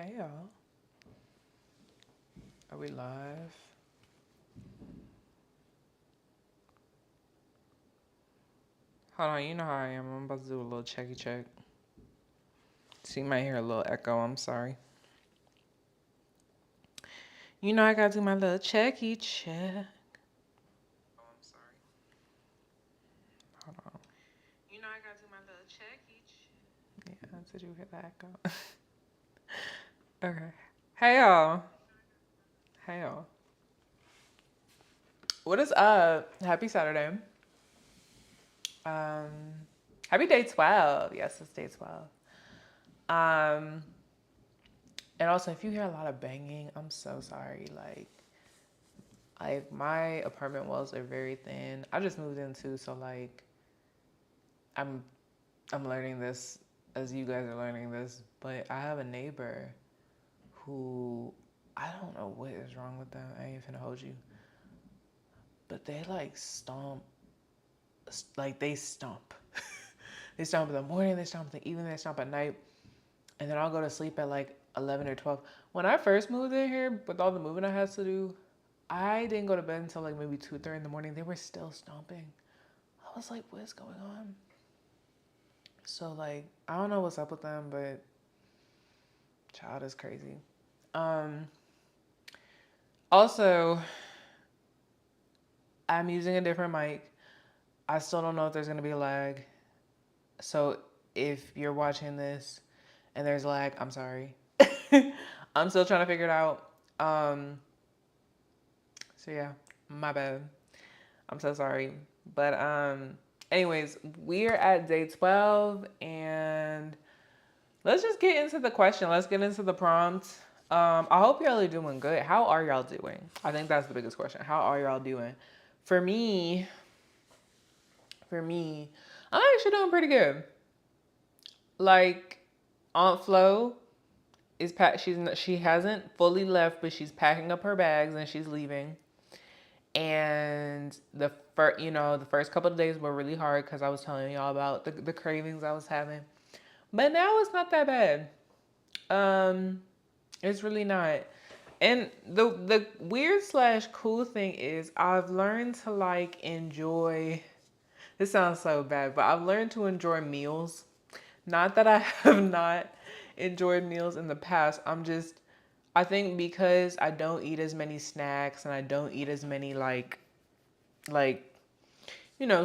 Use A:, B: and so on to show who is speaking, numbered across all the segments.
A: Hey y'all. Are we live? Hold on, you know how I am. I'm about to do a little checky check. So you might hear a little echo, I'm sorry. You know I gotta do my little checky check. Oh, I'm sorry. Hold on. You know I gotta do my little checky check. Yeah, did you hear the echo? Okay. Hey y'all. Hey y'all. What is up? Happy Saturday. Um, happy day 12. Yes, it's day 12. Um, and also, if you hear a lot of banging, I'm so sorry. Like my apartment walls are very thin. I just moved in too, so like, I'm I'm learning this as you guys are learning this. But I have a neighbor who I don't know what is wrong with them. I ain't finna hold you, but they like stomp, like they stomp. They stomp in the morning, they stomp in the evening, they stomp at night, and then I'll go to sleep at like 11 or 12. When I first moved in here, with all the moving I had to do, I didn't go to bed until like maybe 2, 3 in the morning. They were still stomping. I was like, what is going on? So like, I don't know what's up with them, but child is crazy. Um, Also, I'm using a different mic. I still don't know if there's gonna be a lag. So if you're watching this and there's lag, I'm sorry. I'm still trying to figure it out. So yeah, my bad. I'm so sorry. But anyways, we're at day 12 and let's just get into the question. Let's get into the prompt. I hope y'all are doing good. How are y'all doing? I think that's the biggest question. How are y'all doing? For me, for me, I'm actually doing pretty good. Like Aunt Flo is she hasn't fully left, but she's packing up her bags and she's leaving. And the first couple of days were really hard because I was telling y'all about the cravings I was having. But now it's not that bad. Um, it's really not. And the weird slash cool thing is I've learned to like enjoy. This sounds so bad, but I've learned to enjoy meals. Not that I have not enjoyed meals in the past. I think because I don't eat as many snacks and I don't eat as many like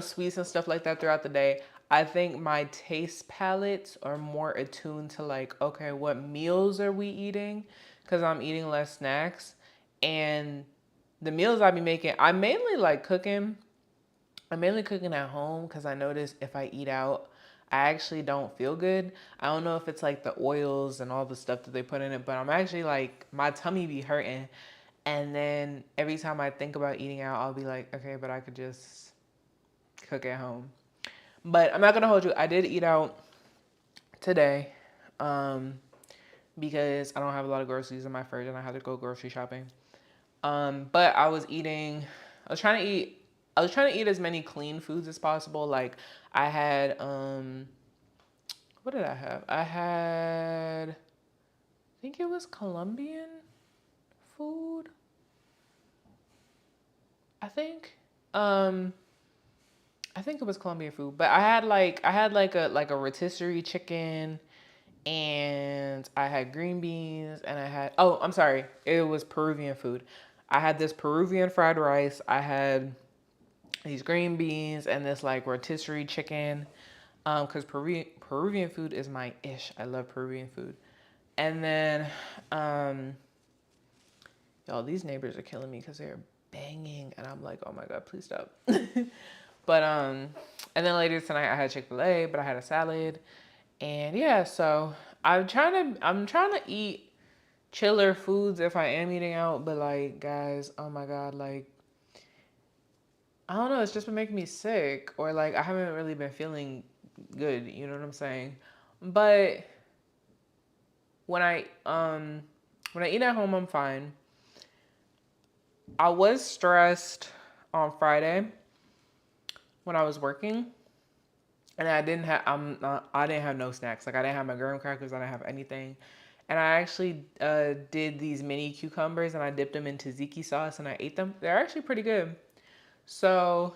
A: sweets and stuff like that throughout the day. I think my taste palettes are more attuned to like, okay, what meals are we eating? Because I'm eating less snacks. And the meals I be making, I mainly like cooking. I'm mainly cooking at home because I notice if I eat out, I actually don't feel good. I don't know if it's like the oils and all the stuff that they put in it, but I'm actually like, my tummy be hurting. And then every time I think about eating out, I'll be like, okay, but I could just cook at home. But I'm not gonna hold you. I did eat out today, um, because I don't have a lot of groceries in my fridge and I had to go grocery shopping. But I was eating. I was trying to eat. I was trying to eat as many clean foods as possible. Like I had. What did I have? I had. I think it was Colombian food. I think. Um, I think it was Colombian food, but I had like a rotisserie chicken, and I had green beans, and I had I'm sorry, it was Peruvian food. I had this Peruvian fried rice. I had these green beans and this like rotisserie chicken, because Peruvian food is my ish. I love Peruvian food, and then y'all, these neighbors are killing me because they're banging, and I'm like, oh my god, please stop. But and then later tonight I had Chick-fil-A, but I had a salad. And yeah, so I'm trying to eat chiller foods if I am eating out, but like guys, oh my god, like I don't know, it's just been making me sick, or like I haven't really been feeling good, you know what I'm saying? But when I um when I eat at home I'm fine. I was stressed on Friday when I was working, and I didn't have no snacks. Like I didn't have my graham crackers, I didn't have anything. And I actually did these mini cucumbers and I dipped them in tzatziki sauce and I ate them. They're actually pretty good. So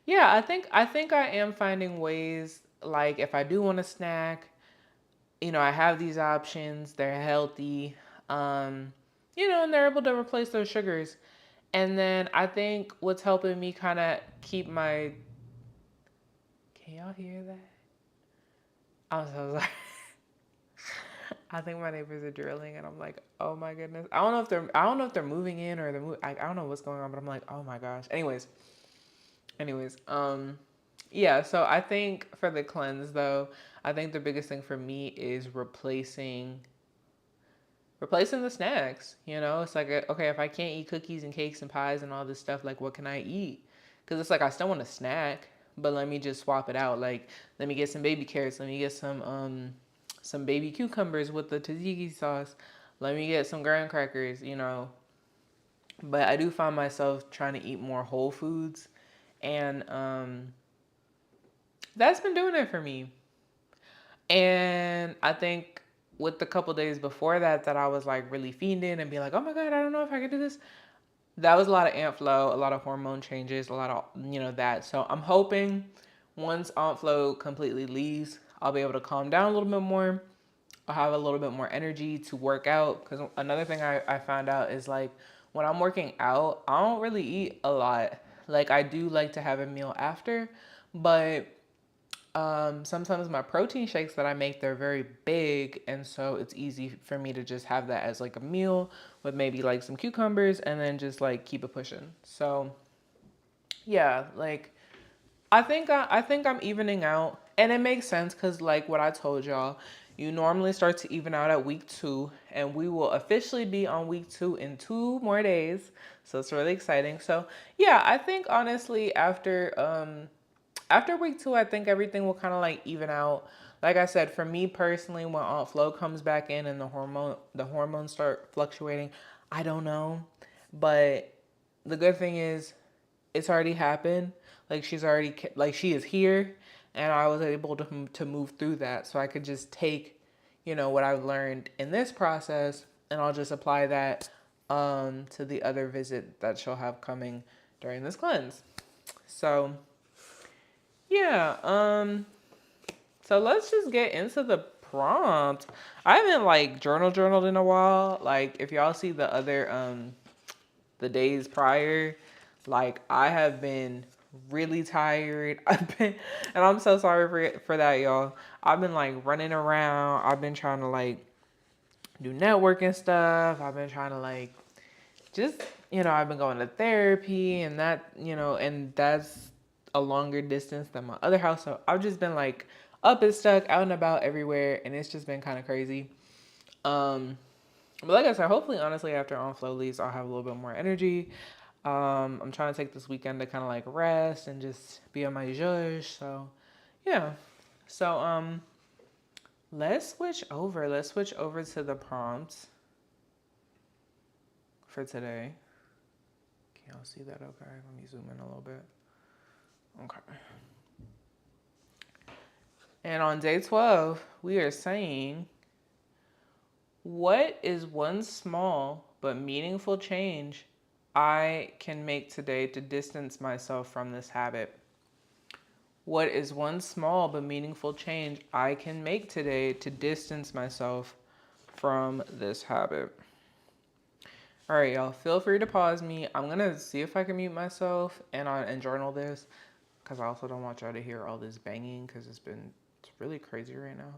A: yeah, I think I am finding ways, like if I do want a snack, I have these options. They're healthy, um, and they're able to replace those sugars. And then I think what's helping me kind of keep my. Can y'all hear that? I'm so sorry. I think my neighbors are drilling, and I'm like, oh my goodness. I don't know if they're moving in or I don't know what's going on, but I'm like, oh my gosh. Anyways, yeah. So I think for the cleanse though, I think the biggest thing for me is replacing the snacks. It's like, okay, if I can't eat cookies and cakes and pies and all this stuff, like what can I eat? Because it's like I still want a snack, but let me just swap it out. Like, let me get some baby carrots. Let me get some baby cucumbers with the tzatziki sauce. Let me get some graham crackers. But I do find myself trying to eat more whole foods, and that's been doing it for me. And I think with the couple days before that I was like really fiending and being like, oh my God, I don't know if I can do this. That was a lot of ant flow, a lot of hormone changes, a lot of, that. So I'm hoping once ant flow completely leaves, I'll be able to calm down a little bit more. I'll have a little bit more energy to work out. Because another thing I found out is like when I'm working out, I don't really eat a lot. Like I do like to have a meal after, but sometimes my protein shakes that I make, they're very big, and so it's easy for me to just have that as like a meal with maybe like some cucumbers and then just like keep it pushing. So yeah, like I think I'm evening out, and it makes sense because like what I told y'all, you normally start to even out at week 2, and we will officially be on week 2 in 2 more days. So it's really exciting. So yeah, I think honestly after week 2, I think everything will kind of like even out. Like I said, for me personally, when Aunt Flo comes back in and the hormones start fluctuating, I don't know. But the good thing is, it's already happened. Like she is here, and I was able to move through that, so I could just take, what I've learned in this process, and I'll just apply that to the other visit that she'll have coming during this cleanse. So yeah, so let's just get into the prompt. I haven't like journaled in a while. Like if y'all see the days prior, like I have been really tired. And I'm so sorry for that, y'all. I've been like running around. I've been trying to like do networking stuff. I've been trying to like just, I've been going to therapy, and and that's a longer distance than my other house. So I've just been like up and stuck, out and about everywhere, and it's just been kind of crazy. Um, but like I said, hopefully, honestly, after on flow leaves, I'll have a little bit more energy. I'm trying to take this weekend to kind of like rest and just be on my zhuzh. So, yeah. So, let's switch over. Let's switch over to the prompts for today. Can y'all see that? Okay, let me zoom in a little bit. Okay. And on day 12, we are saying, what is one small but meaningful change I can make today to distance myself from this habit? What is one small but meaningful change I can make today to distance myself from this habit? All right, y'all, feel free to pause me. I'm going to see if I can mute myself and journal this, because I also don't want y'all to hear all this banging because it's really crazy right now.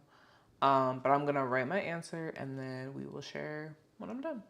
A: But I'm going to write my answer and then we will share when I'm done.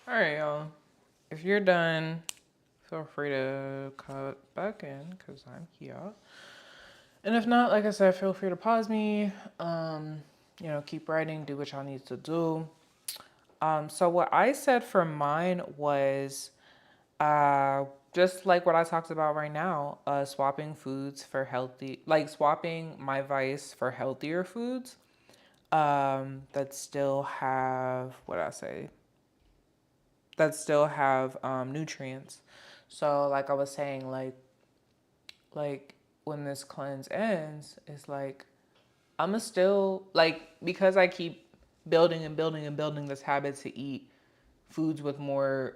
A: All right, y'all. If you're done, feel free to cut back in because I'm here. And if not, like I said, feel free to pause me. Keep writing, do what y'all need to do. So what I said for mine was uh, just like what I talked about right now, swapping foods for healthy, like swapping my vice for healthier foods that still have, what I say, that still have nutrients. So like I was saying, like when this cleanse ends, it's like I'm still like because I keep building and building and building this habit to eat foods with more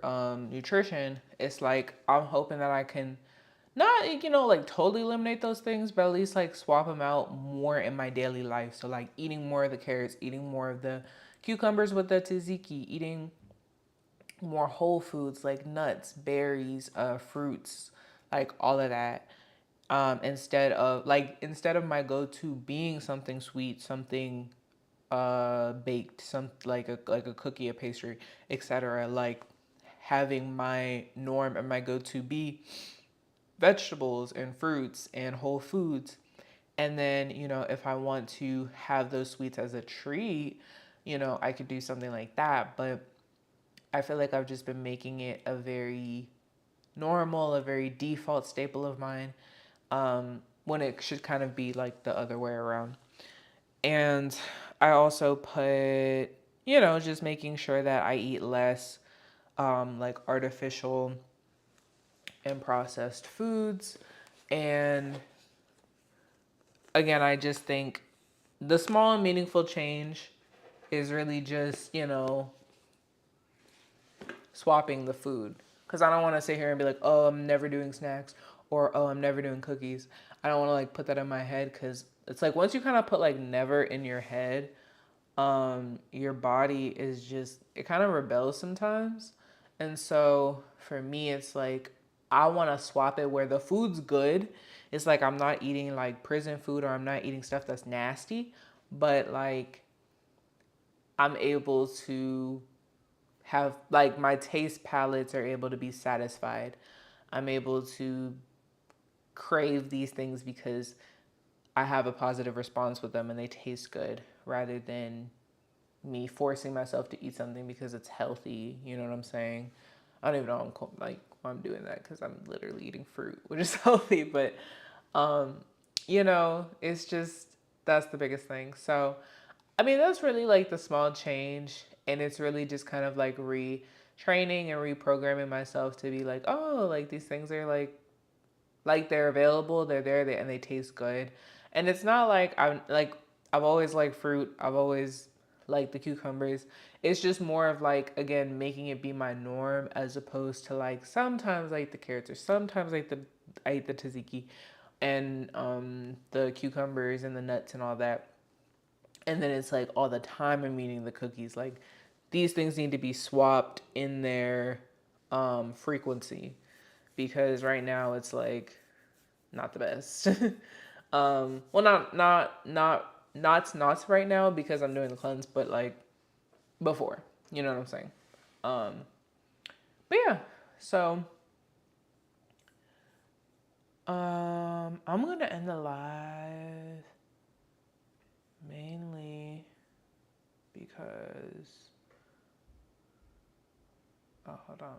A: nutrition. It's like I'm hoping that I can not like totally eliminate those things, but at least like swap them out more in my daily life. So like eating more of the carrots, eating more of the cucumbers with the tzatziki, eating more whole foods like nuts, berries, fruits, like all of that. Instead of my go-to being something sweet, something baked, some like a cookie, a pastry, etc. Like having my norm and my go-to be vegetables and fruits and whole foods. And then, if I want to have those sweets as a treat, I could do something like that. But I feel like I've just been making it a very normal, a very default staple of mine, when it should kind of be like the other way around. And I also put, just making sure that I eat less like artificial and processed foods. And again, I just think the small and meaningful change is really just, swapping the food. Because I don't want to sit here and be like, oh, I'm never doing snacks or oh, I'm never doing cookies. I don't want to like put that in my head because it's like once you kind of put like never in your head, your body is just, it kind of rebels sometimes. And so for me, it's like, I want to swap it where the food's good. It's like I'm not eating like prison food or I'm not eating stuff that's nasty, but like I'm able to have like my taste palettes are able to be satisfied. I'm able to crave these things because I have a positive response with them and they taste good rather than me forcing myself to eat something because it's healthy. You know what I'm saying? I don't even know why I'm doing that because I'm literally eating fruit, which is healthy. But it's just that's the biggest thing. So, I mean, that's really like the small change, and it's really just kind of like retraining and reprogramming myself to be like, oh, like these things are like they're available, they're there, and they taste good. And it's not like I've always liked fruit. I've always liked the cucumbers. It's just more of like again making it be my norm as opposed to like sometimes I eat the carrots or sometimes I eat the tzatziki and the cucumbers and the nuts and all that. And then it's like all the time I'm eating the cookies. Like these things need to be swapped in their frequency because right now it's like not the best. Well, not right now because I'm doing the cleanse, but like before, you know what I'm saying. Um, but yeah, so I'm gonna end the live mainly because hold on.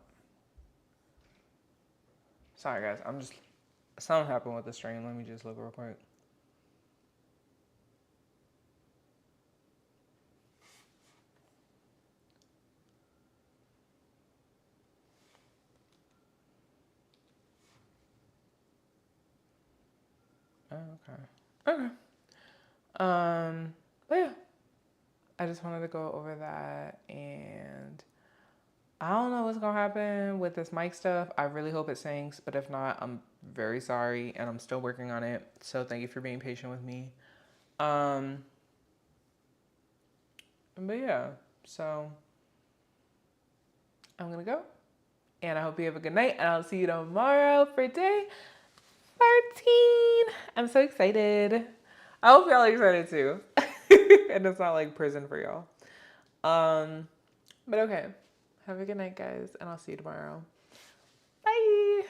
A: Sorry guys, I'm just something happened with the stream. Let me just look real quick. Oh, okay. Okay. But yeah, I just wanted to go over that, and I don't know what's gonna happen with this mic stuff. I really hope it syncs, but if not, I'm very sorry, and I'm still working on it. So thank you for being patient with me. Um, but yeah, so I'm gonna go, and I hope you have a good night, and I'll see you tomorrow for day 13. I'm so excited. I hope y'all are excited too, and it's not like prison for y'all. But okay. Have a good night, guys, and I'll see you tomorrow. Bye.